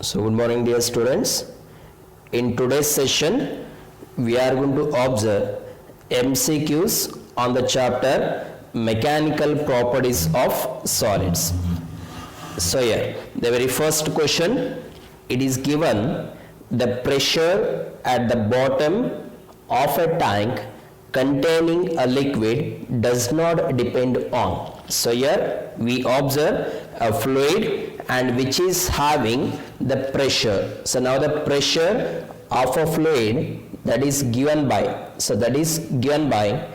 So good morning dear students. In today's session we are going to observe MCQs on the chapter mechanical properties of solids. So here the very first question, it is given the pressure at the bottom of a tank containing a liquid does not depend on. So here we observe a fluid and which is having the pressure. So now the pressure of a fluid that is given by, so that is given by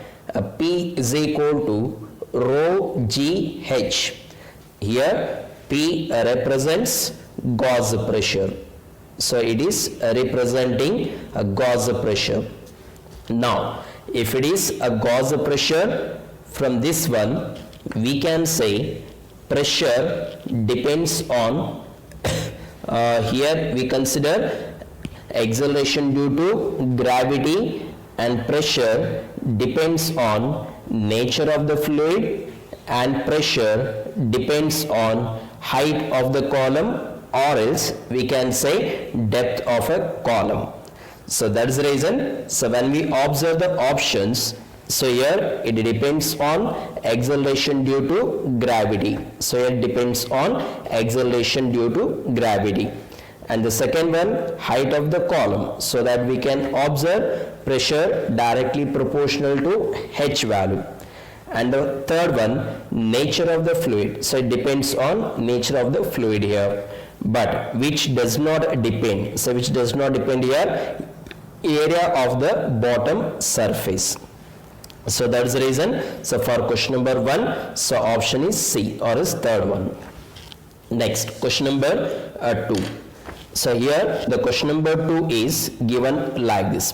P is equal to rho G H. Here P represents gauge pressure. So it is representing a gauge pressure. Now if it is a gauge pressure, from this one we can say pressure depends on here we consider acceleration due to gravity, and pressure depends on nature of the fluid, and pressure depends on height of the column, or else we can say depth of a column. So that is the reason. So when we observe the options, so here it depends on acceleration due to gravity. So here it depends on acceleration due to gravity. And the second one, height of the column, so that we can observe pressure directly proportional to H value. And the third one, nature of the fluid, so it depends on nature of the fluid here, but which does not depend. So which does not depend here, area of the bottom surface. So that is the reason. So for question number 1, so option is C, or is third one. Next, question number 2. So here the question number 2 is given like this: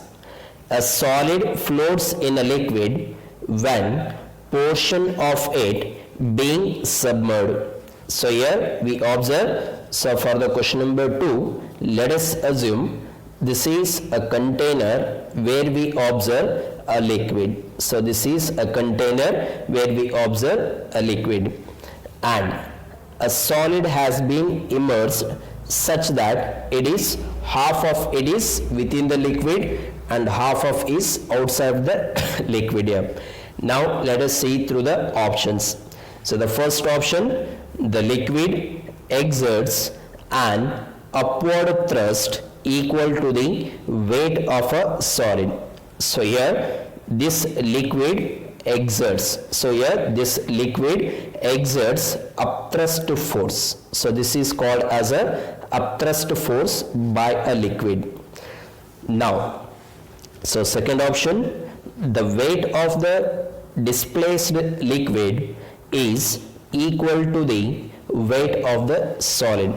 a solid floats in a liquid when portion of it being submerged. So here we observe, so for the question number 2, let us assume this is a container where we observe a liquid. So this is a container where we observe a liquid, and a solid has been immersed such that it is half of it is within the liquid and half of is outside the liquid here. Now let us see through the options. So the first option, the liquid exerts an upward thrust equal to the weight of a solid. So here this liquid exerts, so here this liquid exerts upthrust force. So this is called as a upthrust force by a liquid. Now so second option, the weight of the displaced liquid is equal to the weight of the solid.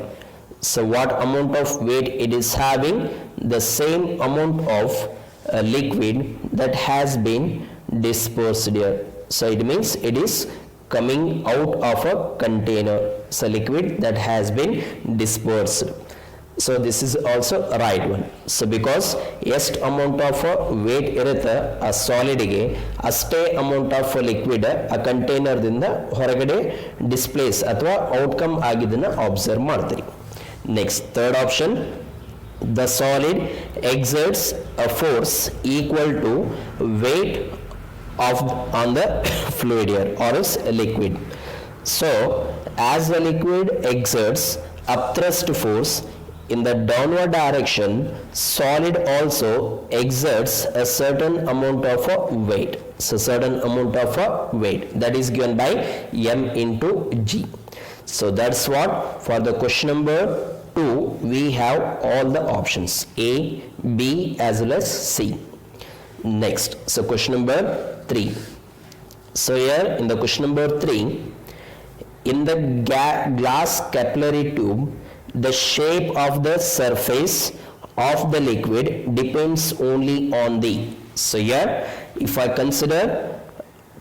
So what amount of weight it is having? The same amount of liquid that has been dispersed here. So it means it is coming out of a container, so liquid that has been dispersed. So this is also right one. So because ಎಷ್ಟು amount of weight ಇರುತ್ತೆ ಆ ಸಾಲಿಡ್ಗೆ, ಅಷ್ಟೇ amount of liquid ಆ container ದಿಂದ ಹೊರಗಡೆ displays ಅಥವಾ outcome ಆಗಿದ್ದನ್ನ observe ಮಾಡ್ತೀರಿ. Next, third option, the solid exerts a force equal to weight of on the fluid here, or is a liquid. So as the liquid exerts upthrust force in the downward direction, solid also exerts a certain amount of weight. So certain amount of weight that is given by M into G. So that's what for the question number 2 we have all the options A, B as well as C. Next, so question number 3. So here in the question number 3, in the glass capillary tube, the shape of the surface of the liquid depends only on the. So here if I consider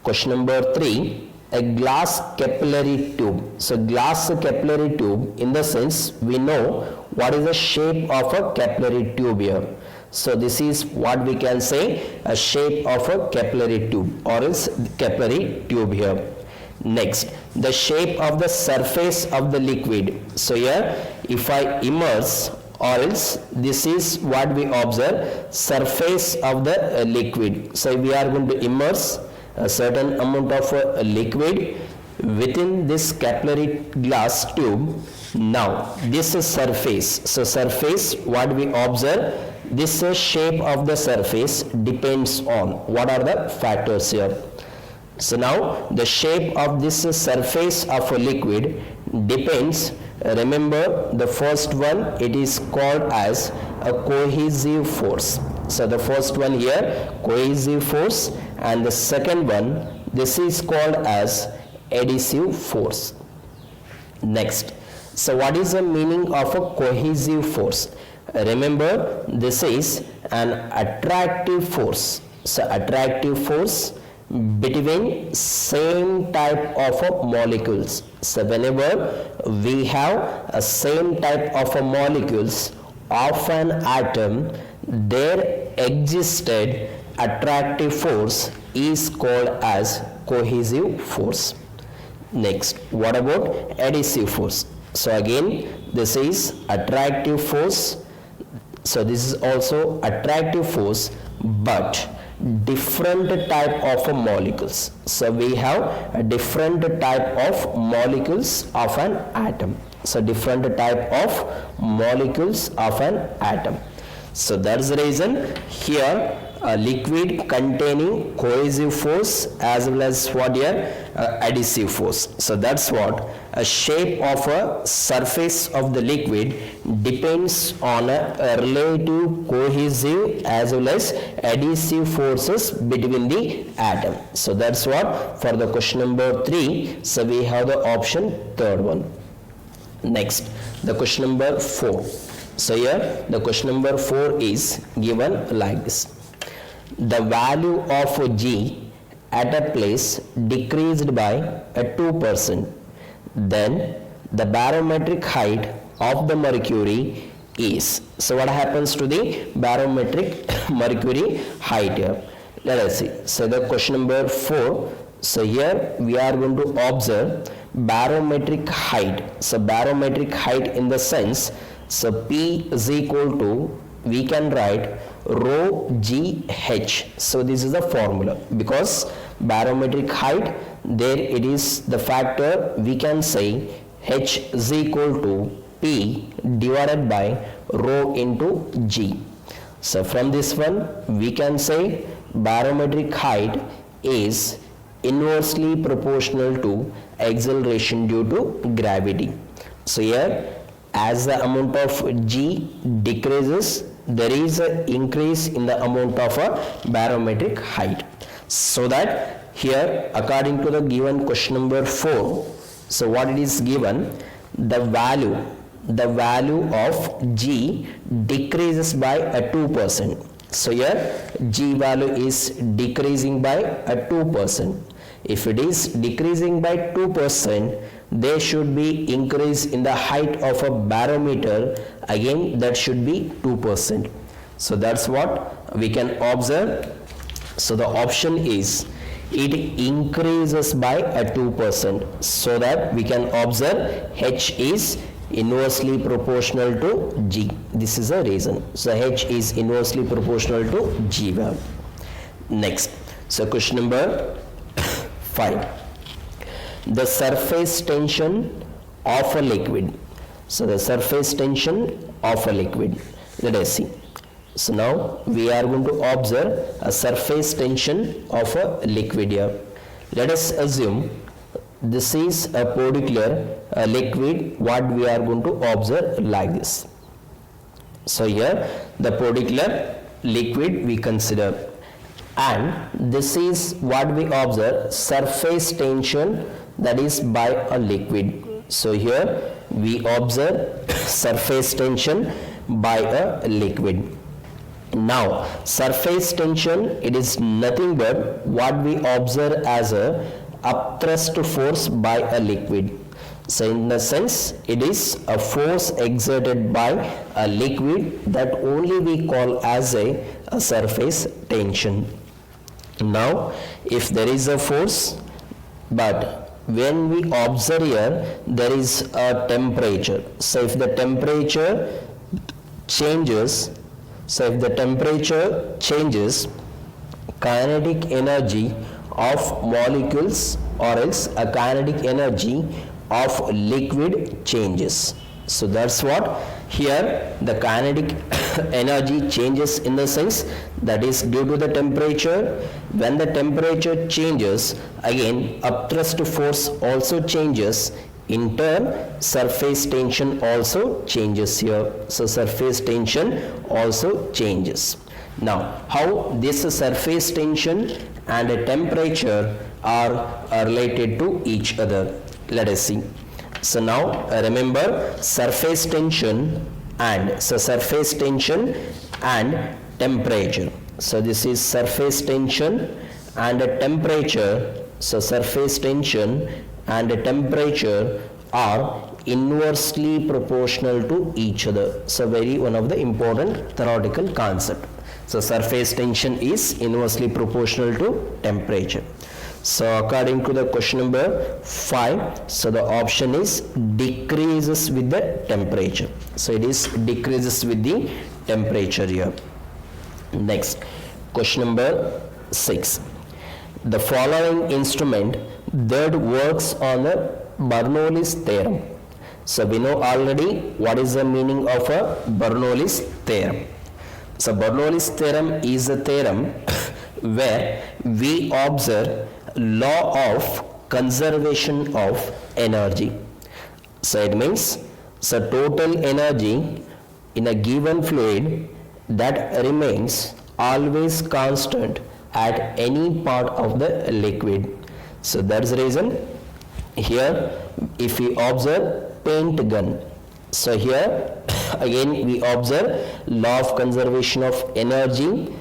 question number 3, a glass capillary tube. So glass capillary tube, in the sense we know what is the shape of a capillary tube here. So this is what we can say, a shape of a capillary tube, or is capillary tube here. Next, the shape of the surface of the liquid. So here if I immerse, or else this is what we observe, surface of the liquid. So we are going to immerse a certain amount of liquid within this capillary glass tube. Now this is surface. So surface, what we observe, this shape of the surface depends on what are the factors here. So now the shape of this surface of a liquid depends, remember the first one, it is called as a cohesive force. So the first one here, cohesive force, and the second one, this is called as adhesive force. Next, so what is the meaning of a cohesive force? Remember, this is an attractive force. So attractive force between same type of molecules. So whenever we have a same type of molecules of an atom, their existed attractive force is called as cohesive force. Next, what about adhesive force? So again, this is attractive force. So this is also attractive force, but different type of molecules. So we have a different type of molecules of an atom. So different type of molecules of an atom. So that's the reason here a liquid containing cohesive force as well as what here adhesive force. So that's what a shape of a surface of the liquid depends on a relative cohesive as well as adhesive forces between the atom. So that's what for the question number 3. So we have the option third one. Next, the question number 4. So here the question number 4 is given like this. The value of G at a place decreased by a 2%. Then the barometric height of the mercury is. So what happens to the barometric mercury height here? Let us see. So the question number 4. So here we are going to observe barometric height. So barometric height in the sense, so P is equal to, we can write rho GH. So this is the formula, because barometric height, there it is the factor, we can say H is equal to P divided by rho into G. So from this one we can say barometric height is inversely proportional to acceleration due to gravity. So here as the amount of G decreases, there is an increase in the amount of a barometric height. So that here according to the given question number 4, so what it is given, the value of G decreases by a 2%. So here G value is decreasing by a 2%. If it is decreasing by 2%, there should be increase in the height of a barometer, again that should be 2%. So that's what we can observe. So the option is it increases by a 2%, so that we can observe H is inversely proportional to G. This is the reason. So H is inversely proportional to G value. Next, so question number 5. The surface tension of a liquid. So the surface tension of a liquid. Let us see. So now we are going to observe a surface tension of a liquid here. Let us assume this is a particular liquid, what we are going to observe like this. So here the particular liquid we consider, and this is what we observe, surface tension, that is by a liquid. So here we observe surface tension by a liquid. Now surface tension, it is nothing but what we observe as a upthrust force by a liquid. So in the sense, it is a force exerted by a liquid that only we call as a surface tension. Now if there is a force, but when we observe here, there is a temperature. So if the temperature changes, kinetic energy of molecules or else a kinetic energy of liquid changes. So that's what here the kinetic energy changes in the sense that is due to the temperature. When the temperature changes, again upthrust force also changes. In turn, surface tension also changes here. So surface tension also changes. Now, how this surface tension and a temperature are related to each other? Let us see. So now remember surface tension and temperature. So this is surface tension and temperature. So surface tension and temperature are inversely proportional to each other. So one of the important theoretical concept. So surface tension is inversely proportional to temperature. So according to the question number 5, so the option is decreases with the temperature. So it is decreases with the temperature here. Next, question number 6. The following instrument that works on the Bernoulli's theorem. So we know already what is the meaning of a Bernoulli's theorem. So Bernoulli's theorem is a theorem where we observe law of conservation of energy. So it means total energy in a given fluid that remains always constant at any part of the liquid. So that's the reason here if we observe paint gun. So here again we observe law of conservation of energy,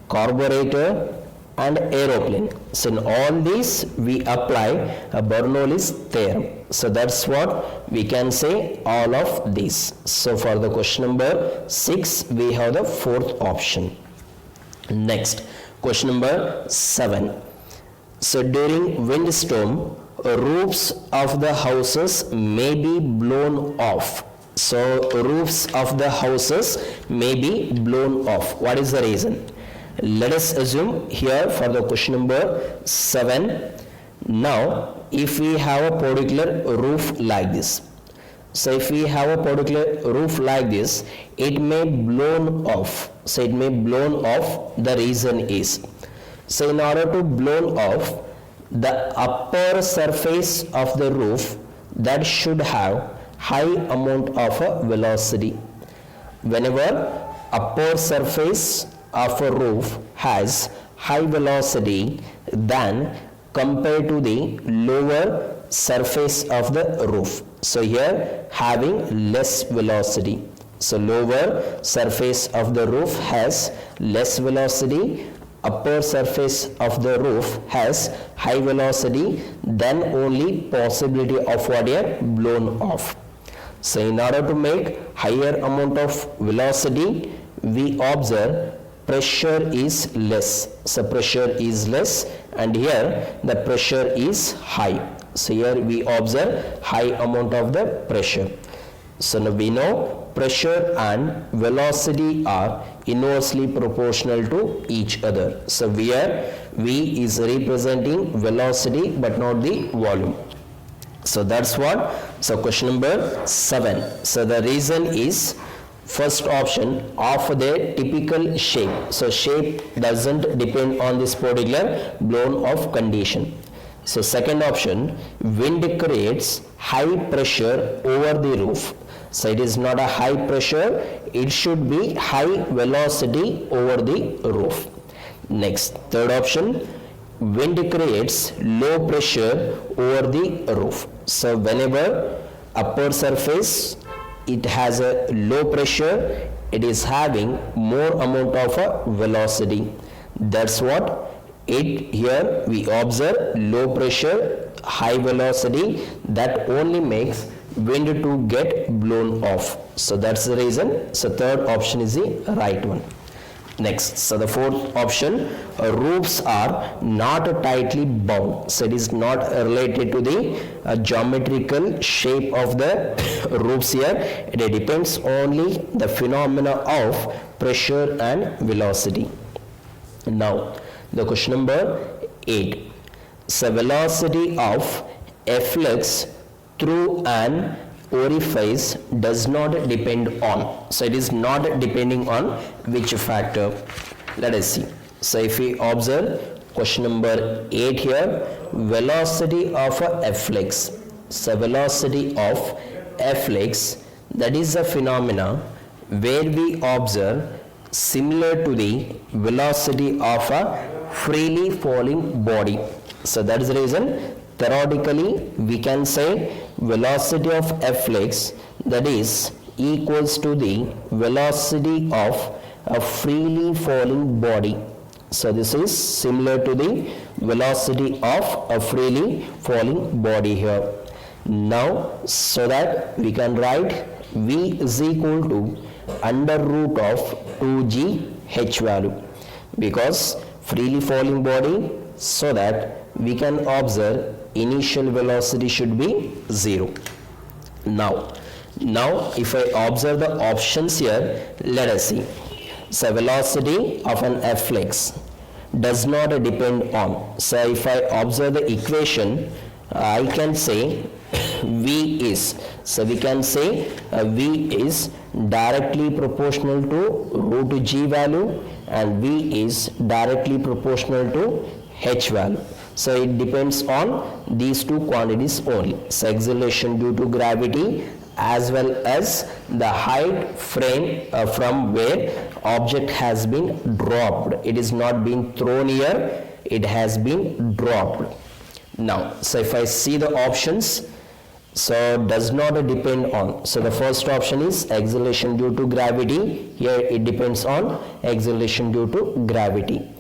carburetor and aeroplane. So in all these we apply a Bernoulli's theorem. So that's what we can say, all of these. So for the question number 6 we have the fourth option. Next, question number 7. So during windstorm, roofs of the houses may be blown off. So roofs of the houses may be blown off. What is the reason? Let us assume here for the question number 7. Now if we have a particular roof like this. So if we have a particular roof like this, it may blown off. So it may blown off. The reason is, so in order to blown off, the upper surface of the roof that should have high amount of a velocity. Whenever upper surface of a roof has high velocity than compared to the lower surface of the roof. So here having less velocity. So lower surface of the roof has less velocity, upper surface of the roof has high velocity, then only possibility of what here blown off. So in order to make higher amount of velocity, we observe pressure is less. So pressure is less and here the pressure is high. So here we observe high amount of the pressure. So now we know pressure and velocity are inversely proportional to each other. So here V is representing velocity but not the volume. So that's what. So question number 7. So the reason is first option of the typical shape. So shape doesn't depend on this particular blown off condition. So second option, wind creates high pressure over the roof. So it is not a high pressure, it should be high velocity over the roof. Next, third option, wind creates low pressure over the roof. So whenever upper surface it has a low pressure, it is having more amount of a velocity. That's what it here we observe low pressure, high velocity, that only makes wind to get blown off. So that's the reason. So third option is the right one. Next, so the fourth option, roofs are not tightly bound. So it is not related to the geometrical shape of the roofs here. It depends only the phenomena of pressure and velocity. Now, the question number 8. So velocity of efflux through an orifice does not depend on. So it is not depending on which factor. Let us see. So if we observe question number 8 here, velocity of a efflux. So velocity of efflux, that is a phenomena where we observe similar to the velocity of a freely falling body. So that is the reason theoretically we can say velocity of efflux, that is equals to the velocity of a freely falling body. So this is similar to the velocity of a freely falling body here. Now, so that we can write V is equal to under root of 2g h value, because freely falling body, so that we can observe initial velocity should be 0. Now if I observe the options here, let us see. So velocity of an efflux does not depend on. So if I observe the equation, I can say V is, so we can say V is directly proportional to root g value and V is directly proportional to h value. So it depends on these two quantities only. So acceleration due to gravity as well as the height frame from where object has been dropped. It is not being thrown here, it has been dropped. Now, so if I see the options, so does not depend on. So the first option is acceleration due to gravity. Here it depends on acceleration due to gravity.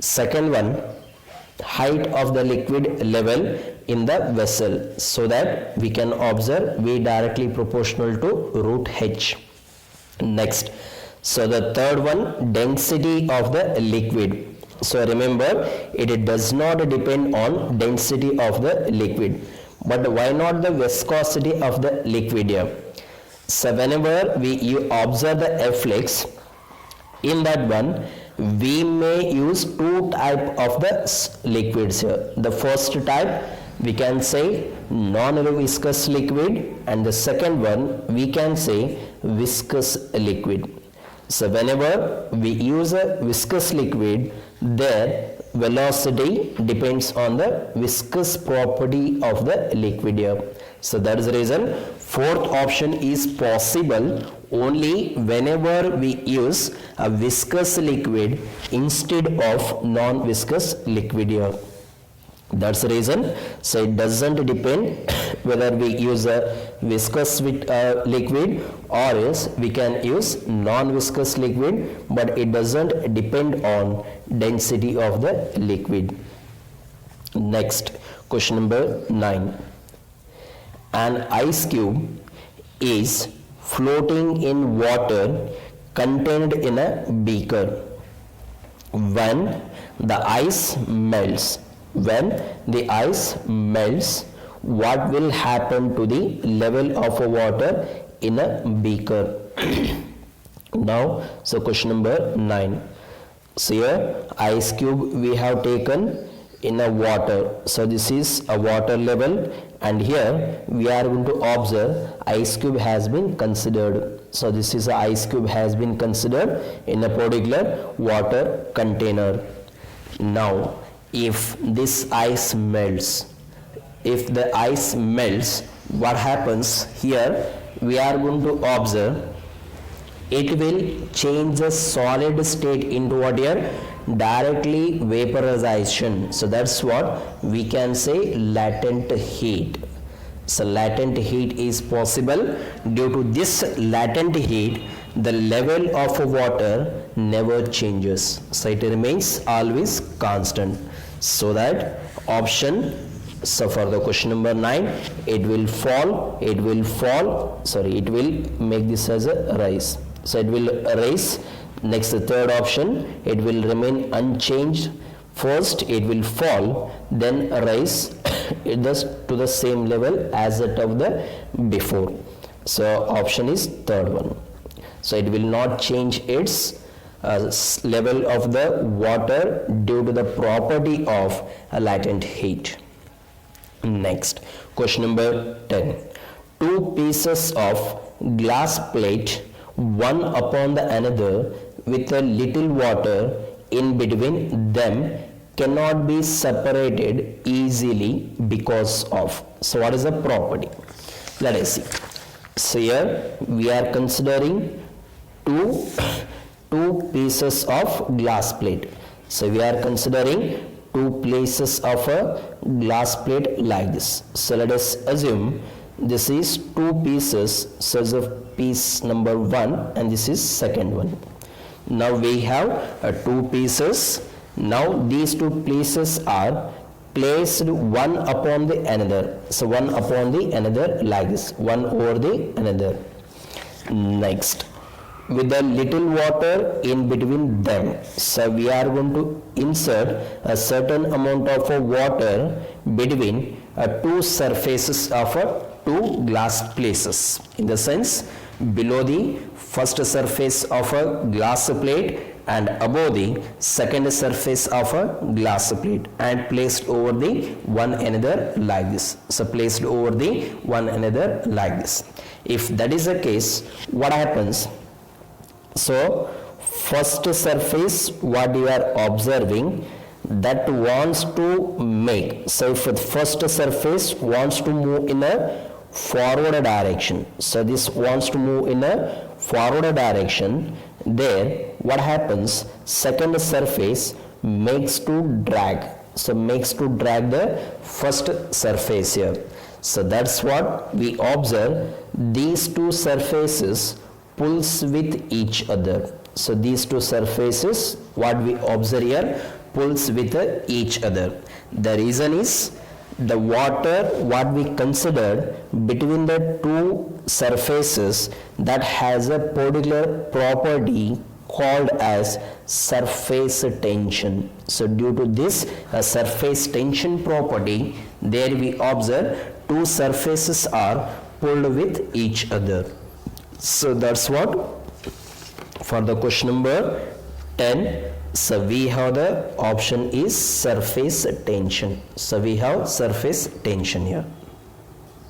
Second one, height of the liquid level in the vessel, so that we can observe V directly proportional to root h. Next, so the third one, density of the liquid. So remember, it does not depend on density of the liquid, but why not the viscosity of the liquid here? So whenever you observe the efflux, in that one we may use two type of the liquids here. The first type we can say non-viscous liquid, and the second one we can say viscous liquid. So whenever we use a viscous liquid, their velocity depends on the viscous property of the liquid here. So that is the reason fourth option is possible only whenever we use a viscous liquid instead of non-viscous liquid here. That's the reason. So it doesn't depend whether we use a viscous liquid or else we can use non-viscous liquid, but it doesn't depend on density of the liquid. Next, question number 9. An ice cube is floating in water contained in a beaker. When the ice melts, what will happen to the level of water in a beaker? Now, so question number 9. So here ice cube we have taken in a water. So this is a water level, and here we are going to observe ice cube has been considered. So this is a ice cube has been considered in a particular water container. Now if this ice melts, if the ice melts, what happens here? We are going to observe it will change the solid state into what here? Directly vaporization. So that's what we can say latent heat. So latent heat is possible. Due to this latent heat, the level of water never changes. So it remains always constant. So that option, so for the question number 9, it will make this as a rise. So it will rise. Next, the third option, it will remain unchanged. First, it will fall, then rise it does to the same level as that of the before. So, option is third one. So, it will not change its level of the water due to the property of latent heat. Next, question number 10. Two pieces of glass plate, one upon the another, with a little water in between them, cannot be separated easily because of. So what is the property? Let us see. So here we are considering two pieces of glass plate. So we are considering two pieces of a glass plate like this. So let us assume this is two pieces, so this is piece number 1 and this is second one. Now we have two pieces. Now these two pieces are placed one upon the another. So one upon the another like this, one over the another. Next, with a little water in between them. So we are going to insert a certain amount of water between two surfaces of two glass plates. In the sense, below the first surface of a glass plate and above the second surface of a glass plate, and placed over the one another like this. So placed over the one another like this. If that is the case, what happens? So first surface what you are observing, that wants to make. So if the first surface wants to move in a forward direction, so this wants to move in a forward direction, there what happens, second surface makes to drag. So makes to drag the first surface here. So that's what we observe, these two surfaces pulls with each other. So these two surfaces what we observe here pulls with each other. The reason is the water what we considered between the two surfaces that has a particular property called as surface tension. So due to this surface tension property, there we observe two surfaces are pulled with each other. So that's what for the question number 10. So we have the option is surface tension. So we have surface tension here.